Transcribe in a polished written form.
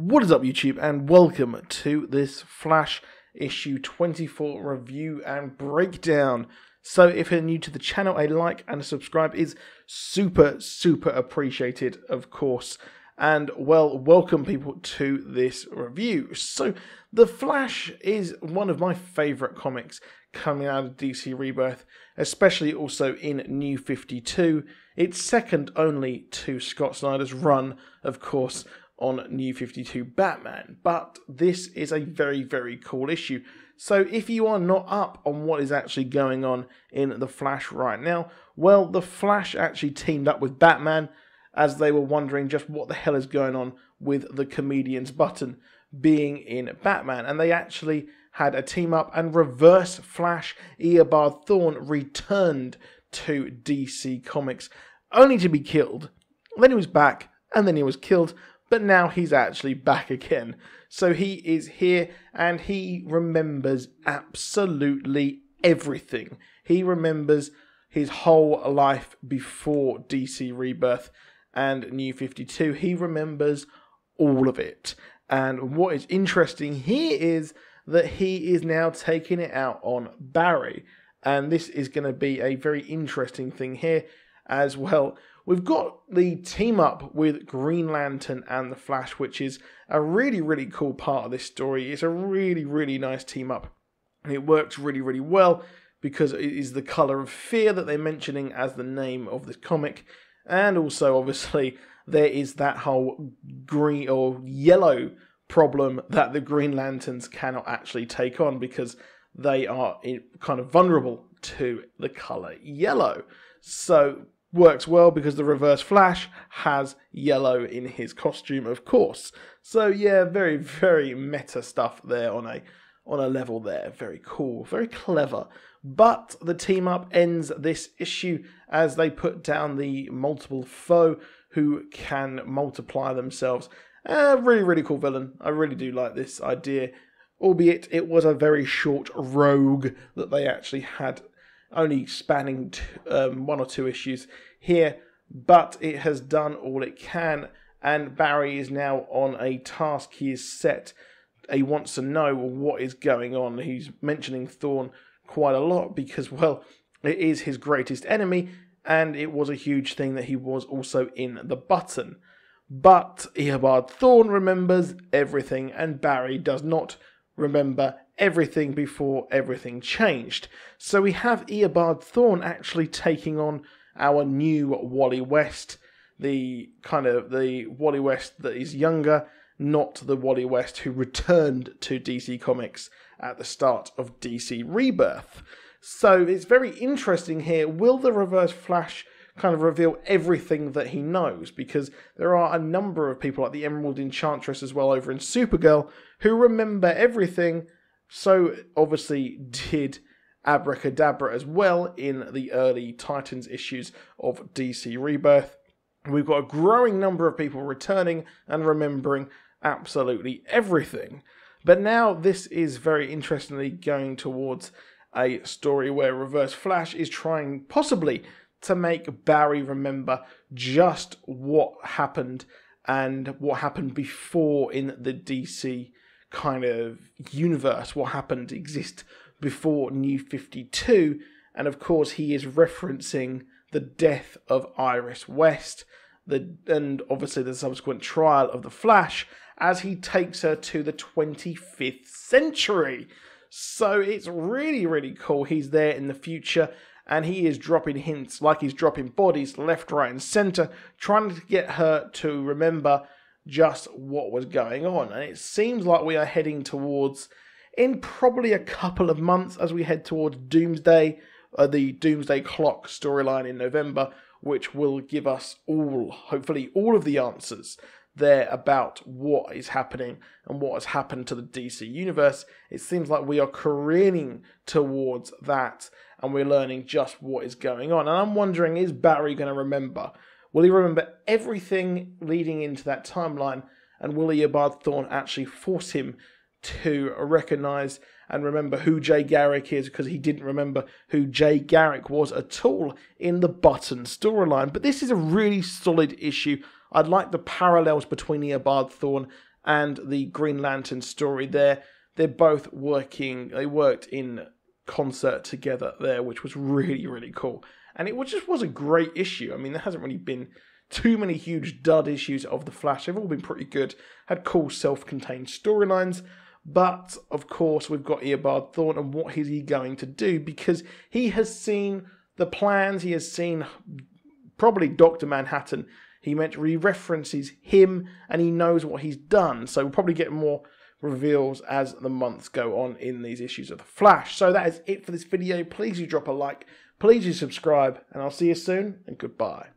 What is up, YouTube, and welcome to this Flash issue 24 review and breakdown. So if you're new to the channel, a like and a subscribe is super appreciated, of course. And well, welcome people to this review. So the Flash is one of my favourite comics coming out of DC Rebirth, especially also in New 52. It's second only to Scott Snyder's run, of course, on New 52 Batman, but this is a very cool issue. So if you are not up on what is actually going on in The Flash right now, well, The Flash actually teamed up with Batman as they were wondering just what the hell is going on with the comedian's button being in Batman, and they actually had a team up, and Reverse Flash Eobard Thawne returned to DC Comics, only to be killed. Then he was back, and then he was killed, but now he's actually back again. So he is here, and he remembers absolutely everything. He remembers his whole life before DC Rebirth and New 52. He remembers all of it. And what is interesting here is that he is now taking it out on Barry. And this is going to be a very interesting thing here as well. We've got the team up with Green Lantern and the Flash, which is a really cool part of this story. It's a really nice team up, and it works really well because it is the colour of fear that they're mentioning as the name of this comic. And also, obviously, there is that whole green or yellow problem that the Green Lanterns cannot actually take on because they are kind of vulnerable to the colour yellow. So works well because the Reverse Flash has yellow in his costume, of course. So yeah, very meta stuff there on a level there. Very cool, very clever. But the team up ends this issue as they put down the multiple foe who can multiply themselves. Really cool villain. I really do like this idea, albeit it was a very short rogue that they actually had, only spanning one or two issues here, but it has done all it can, and Barry is now on a task. He is set. He wants to know what is going on. He's mentioning Thawne quite a lot because, well, it is his greatest enemy, and it was a huge thing that he was also in the button. But Eobard Thawne remembers everything, and Barry does not remember everything before everything changed. So we have Eobard Thawne actually taking on our new Wally West, the Wally West that is younger, not the Wally West who returned to DC Comics at the start of DC Rebirth. So it's very interesting here. Will the Reverse Flash kind of reveal everything that he knows? Because there are a number of people like the Emerald Enchantress as well over in Supergirl who remember everything. So obviously did Abracadabra as well in the early Titans issues of DC Rebirth. We've got a growing number of people returning and remembering absolutely everything. But now this is very interestingly going towards a story where Reverse Flash is trying possibly to make Barry remember just what happened and what happened before in the DC kind of universe, what happened to exist before New 52, and of course he is referencing the death of Iris West, and obviously the subsequent trial of the Flash as he takes her to the 25th century. So it's really cool. He's there in the future, and he is dropping hints like he's dropping bodies left, right and centre, trying to get her to remember just what was going on. And it seems like we are heading towards, in probably a couple of months, as we head towards Doomsday, the Doomsday Clock storyline in November, which will give us hopefully all of the answers there about what is happening and what has happened to the DC universe. It seems like we are careening towards that, and we're learning just what is going on. And I'm wondering, is Barry going to remember? Will he remember everything leading into that timeline? And will Eobard Thawne actually force him to recognise and remember who Jay Garrick is, because he didn't remember who Jay Garrick was at all in the Button storyline? But this is a really solid issue. I'd like the parallels between Eobard Thawne and the Green Lantern story there. They're both working, they worked in concert together there, which was really, really cool. And it just was a great issue. I mean, there hasn't really been too many huge dud issues of The Flash. They've all been pretty good, had cool self-contained storylines. But, of course, we've got Eobard Thawne, and what is he going to do? Because he has seen the plans, he has seen probably Dr. Manhattan. He references him, and he knows what he's done. So we'll probably get more reveals as the months go on in these issues of The Flash. So that is it for this video. Please do drop a like, please do subscribe, and I'll see you soon, and goodbye.